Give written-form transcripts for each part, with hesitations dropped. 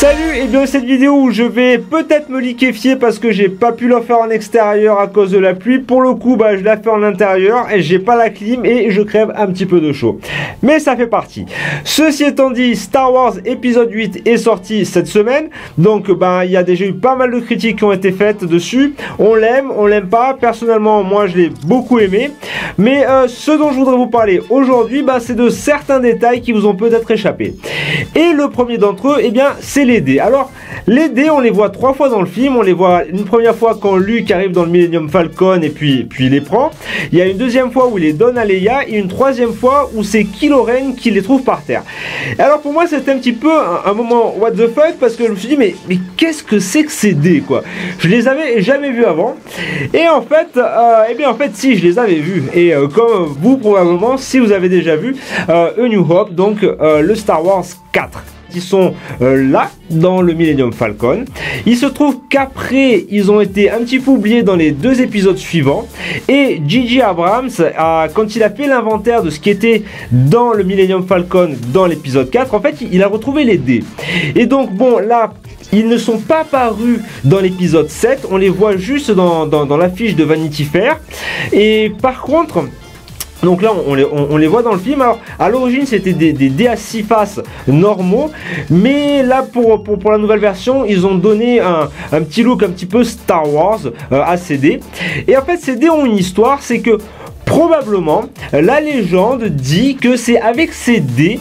Salut et bienvenue dans cette vidéo où je vais peut-être me liquéfier parce que j'ai pas pu le faire en extérieur à cause de la pluie. Pour le coup, je l'ai fait en intérieur et j'ai pas la clim et je crève un petit peu de chaud. Mais ça fait partie. Ceci étant dit, Star Wars épisode 8 est sorti cette semaine. Donc il y a déjà eu pas mal de critiques qui ont été faites dessus. On l'aime pas. Personnellement, moi je l'ai beaucoup aimé. Mais ce dont je voudrais vous parler aujourd'hui, c'est de certains détails qui vous ont peut-être échappé. Et le premier d'entre eux, c'est les dés. Alors, les dés, on les voit 3 fois dans le film. On les voit une première fois quand Luke arrive dans le Millennium Falcon et puis il les prend. Il y a une deuxième fois où il les donne à Leia et une troisième fois où c'est Kylo Ren qui les trouve par terre. Alors pour moi, c'était un petit peu un moment what the fuck parce que je me suis dit mais qu'est-ce que c'est que ces dés quoi? Je les avais jamais vus avant. Et en fait, si je les avais vus. Et comme vous probablement, si vous avez déjà vu A New Hope, donc le Star Wars 4. Ils sont là dans le Millennium Falcon. Il se trouve qu'après ils ont été un petit peu oubliés dans les 2 épisodes suivants et J.J. Abrams quand il a fait l'inventaire de ce qui était dans le Millennium Falcon dans l'épisode 4, en fait il a retrouvé les dés et donc là ils ne sont pas apparus dans l'épisode 7, on les voit juste dans l'affiche de Vanity Fair et par contre donc là, on les voit dans le film. Alors, à l'origine, c'était des dés à 6 faces normaux. Mais là, pour la nouvelle version, ils ont donné un petit look un petit peu Star Wars à ces dés. Et en fait, ces dés ont une histoire. C'est que probablement, la légende dit que c'est avec ces dés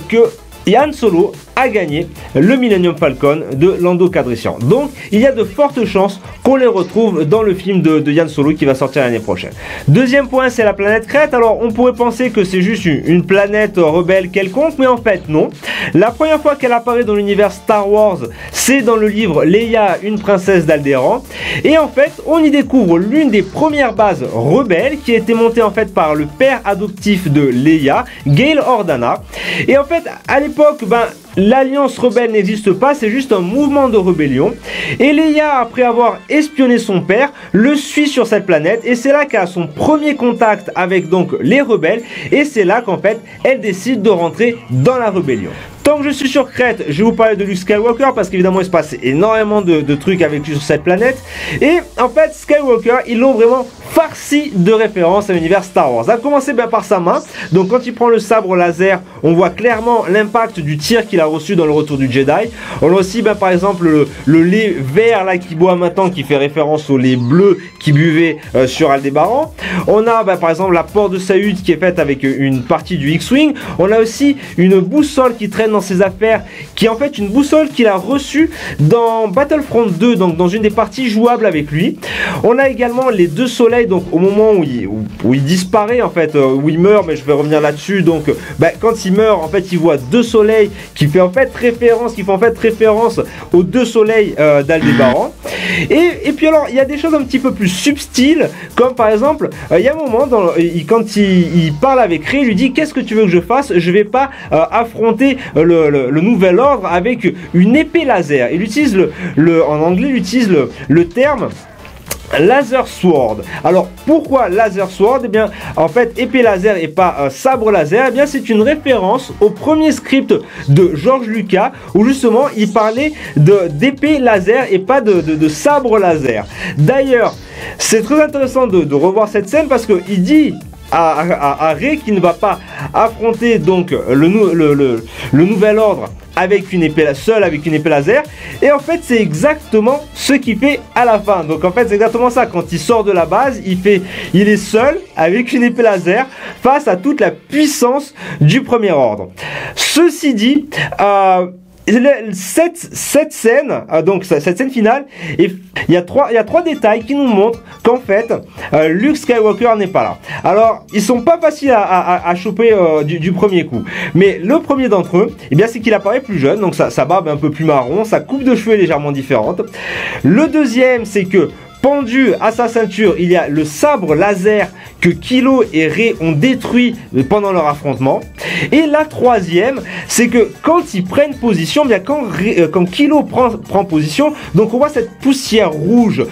que Han Solo a gagné le Millennium Falcon de Lando Calrissian. Donc il y a de fortes chances qu'on les retrouve dans le film de Han Solo qui va sortir l'année prochaine. Deuxième point, c'est la planète Crête. Alors on pourrait penser que c'est juste une planète rebelle quelconque, mais en fait non. La première fois qu'elle apparaît dans l'univers Star Wars, c'est dans le livre Leia, une princesse d'Alderaan. Et en fait, on y découvre l'une des premières bases rebelles qui a été montée en fait par le père adoptif de Leia, Gale Organa. Et en fait, à l'époque, l'alliance rebelle n'existe pas, c'est juste un mouvement de rébellion. Et Leia, après avoir espionné son père, le suit sur cette planète. Et c'est là qu'elle a son premier contact avec donc les rebelles. Et c'est là qu'en fait, elle décide de rentrer dans la rébellion. Tant que je suis sur Crète, je vais vous parler de Luke Skywalker parce qu'évidemment il se passe énormément de trucs avec lui sur cette planète. Et en fait, Skywalker, ils l'ont vraiment farci de références à l'univers Star Wars. A commencer par sa main. Donc quand il prend le sabre laser, on voit clairement l'impact du tir qu'il a reçu dans le Retour du Jedi. On a aussi par exemple le lait vert là qui boit maintenant, qui fait référence au lait bleu qu'il buvait sur Aldébaran. On a par exemple la porte de Saüd qui est faite avec une partie du X-Wing. On a aussi une boussole qui traîne dans ses affaires, qui est en fait une boussole qu'il a reçue dans Battlefront 2, donc dans une des parties jouables avec lui. On a également les 2 soleils, donc au moment où il disparaît en fait, où il meurt, mais je vais revenir là-dessus. Donc quand il meurt, en fait il voit 2 soleils qui font en fait référence aux 2 soleils d'Aldébaran. Et puis alors il y a des choses un petit peu plus subtiles, comme par exemple il y a un moment quand il parle avec Rey, il lui dit qu'est-ce que tu veux que je fasse? Je vais pas affronter le nouvel ordre avec une épée laser. Il utilise en anglais, il utilise le terme Laser Sword. Alors pourquoi Laser Sword? En fait épée laser et pas sabre laser. C'est une référence au premier script de George Lucas où justement il parlait d'épée laser et pas de sabre laser. D'ailleurs c'est très intéressant de revoir cette scène parce que il dit à Rey qui ne va pas affronter donc le nouvel ordre avec une épée laser, et en fait c'est exactement ce qu'il fait à la fin. Donc en fait c'est exactement ça, quand il sort de la base, il est seul avec une épée laser face à toute la puissance du premier ordre. Ceci dit, cette scène, donc cette scène finale, il y a trois détails qui nous montrent qu'en fait Luke Skywalker n'est pas là. Alors ils sont pas faciles à choper du premier coup, mais le premier d'entre eux, c'est qu'il apparaît plus jeune, donc sa barbe est un peu plus marron, sa coupe de cheveux est légèrement différente. Le deuxième, c'est que pendu à sa ceinture, il y a le sabre laser que Kylo et Rey ont détruit pendant leur affrontement. Et la troisième, c'est que quand ils prennent position, bien quand Kylo prend position, donc on voit cette poussière rouge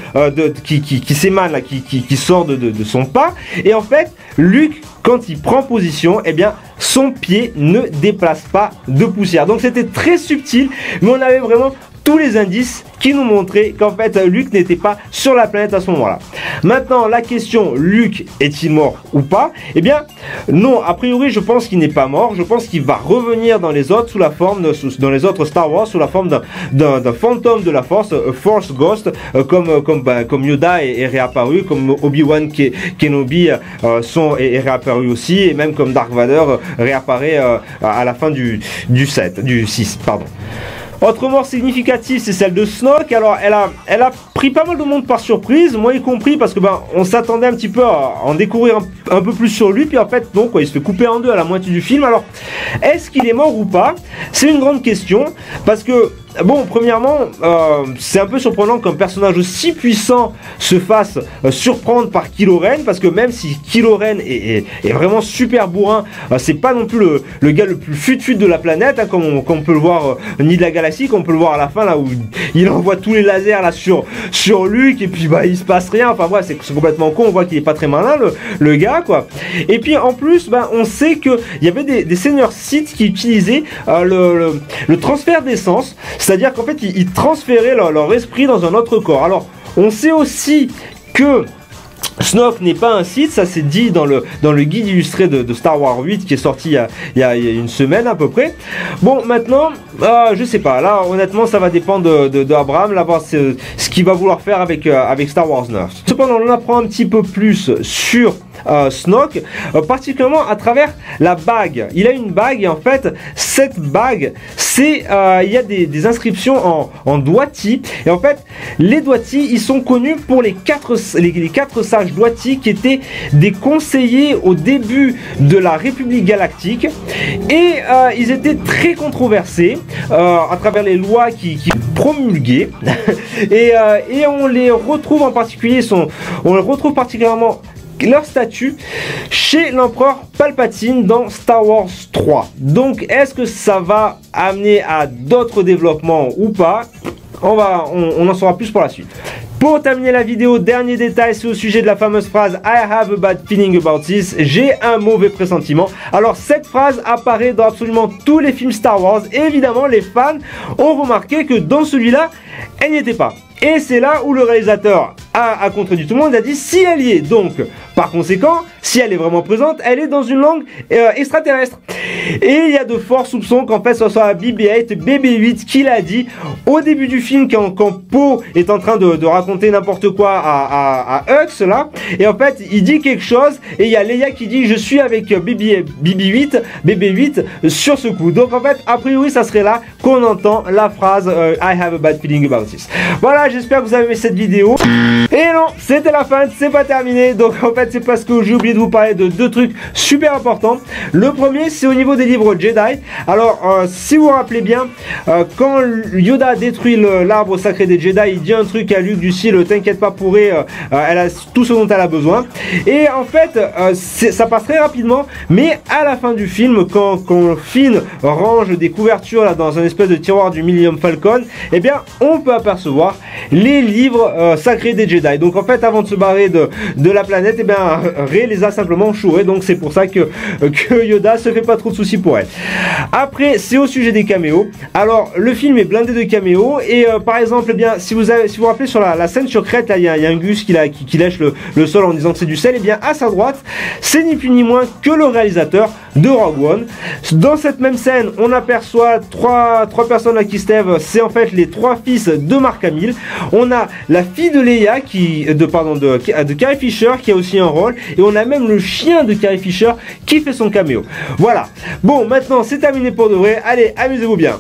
qui s'émane, qui sort de son pas. Et en fait, Luke, quand il prend position, eh bien, son pied ne déplace pas de poussière. Donc c'était très subtil, mais on avait vraiment tous les indices qui nous montraient qu'en fait Luke n'était pas sur la planète à ce moment-là. Maintenant, la question, Luke est-il mort ou pas? Eh bien, non, a priori, je pense qu'il n'est pas mort. Je pense qu'il va revenir dans les autres dans les autres Star Wars sous la forme d'un fantôme de la Force, Force Ghost, comme Yoda est réapparu, comme Obi-Wan Kenobi est réapparu aussi, et même comme Dark Vader réapparaît à la fin du 6, pardon. Autre mort significative, c'est celle de Snoke. Alors, elle a pris pas mal de monde par surprise, moi y compris, parce que on s'attendait un petit peu à en découvrir un peu plus sur lui, puis en fait, non, quoi, il se fait couper en deux à la moitié du film. Alors, est-ce qu'il est mort ou pas? C'est une grande question, parce que, bon, premièrement, c'est un peu surprenant qu'un personnage aussi puissant se fasse surprendre par Kylo Ren, parce que même si Kylo Ren est vraiment super bourrin, c'est pas non plus le gars le plus fut-fut de la planète, hein, comme on peut le voir, ni de la galaxie, comme on peut le voir à la fin, là où il envoie tous les lasers là sur Luke, et puis il se passe rien. Enfin ouais, c'est complètement con, on voit qu'il est pas très malin le gars, quoi. Et puis en plus, on sait que il y avait des seigneurs Sith qui utilisaient le transfert d'essence. C'est-à-dire qu'en fait, ils transféraient leur esprit dans un autre corps. Alors, on sait aussi que Snoke n'est pas un Sith, ça c'est dit dans le guide illustré de Star Wars 8 qui est sorti il y a une semaine à peu près. Bon, maintenant, je sais pas, là honnêtement ça va dépendre de Abraham, là voir ce qu'il va vouloir faire avec Star Wars 9. Cependant, on apprend un petit peu plus sur Snoke, particulièrement à travers la bague. Il a une bague et en fait cette bague, c'est il y a des inscriptions en doigty, et en fait les doigty, ils sont connus pour les quatre sages doigty qui étaient des conseillers au début de la République galactique, et ils étaient très controversés à travers les lois qui promulguaient et on les retrouve en particulier, on les retrouve particulièrement leur statut chez l'empereur Palpatine dans Star Wars 3. Donc est-ce que ça va amener à d'autres développements ou pas? On en saura plus pour la suite. Pour terminer la vidéo, dernier détail, c'est au sujet de la fameuse phrase I have a bad feeling about this, j'ai un mauvais pressentiment. Alors cette phrase apparaît dans absolument tous les films Star Wars, et évidemment les fans ont remarqué que dans celui-là, elle n'y était pas. Et c'est là où le réalisateur a contredit tout le monde, a dit si elle y est. Donc, par conséquent, si elle est vraiment présente, elle est dans une langue extraterrestre. Et il y a de forts soupçons qu'en fait ce soit BB-8, BB-8 qui l'a dit au début du film quand Poe est en train de raconter n'importe quoi à Hux là. Et en fait, il dit quelque chose et il y a Leia qui dit je suis avec BB-8 sur ce coup. Donc en fait, a priori, ça serait là qu'on entend la phrase I have a bad feeling about this. Voilà, j'espère que vous avez aimé cette vidéo. Et non, c'était la fin, c'est pas terminé. Donc en fait, c'est parce que j'ai oublié de vous parler de deux trucs super importants. Le premier, c'est au niveau des livres Jedi. Alors, si vous vous rappelez bien, quand Yoda détruit l'arbre sacré des Jedi, il dit un truc à Luke du style t'inquiète pas pour Rey, elle a tout ce dont elle a besoin. Et en fait, ça passe très rapidement, mais à la fin du film, quand Finn range des couvertures là, dans un espèce de tiroir du Millennium Falcon, eh bien, on peut apercevoir les livres sacrés des Jedi. Donc en fait, avant de se barrer de la planète, eh bien, Rey les a simplement chourés. Donc c'est pour ça que Yoda se fait pas trop de soucis pour elle. Après, c'est au sujet des caméos. Alors, le film est blindé de caméos. Et par exemple, eh bien, si vous vous rappelez sur la scène sur Crète, il y a un Gus qui lèche le sol en disant que c'est du sel. Et bien, à sa droite, c'est ni plus ni moins que le réalisateur de Rogue One. Dans cette même scène, on aperçoit trois personnes à qui Steve, c'est en fait les trois fils de Mark Hamill. On a la fille de Leia de Carrie Fisher qui a aussi un rôle, et on a même le chien de Carrie Fisher qui fait son caméo. Voilà. Bon, maintenant c'est terminé pour de vrai. Allez, amusez-vous bien.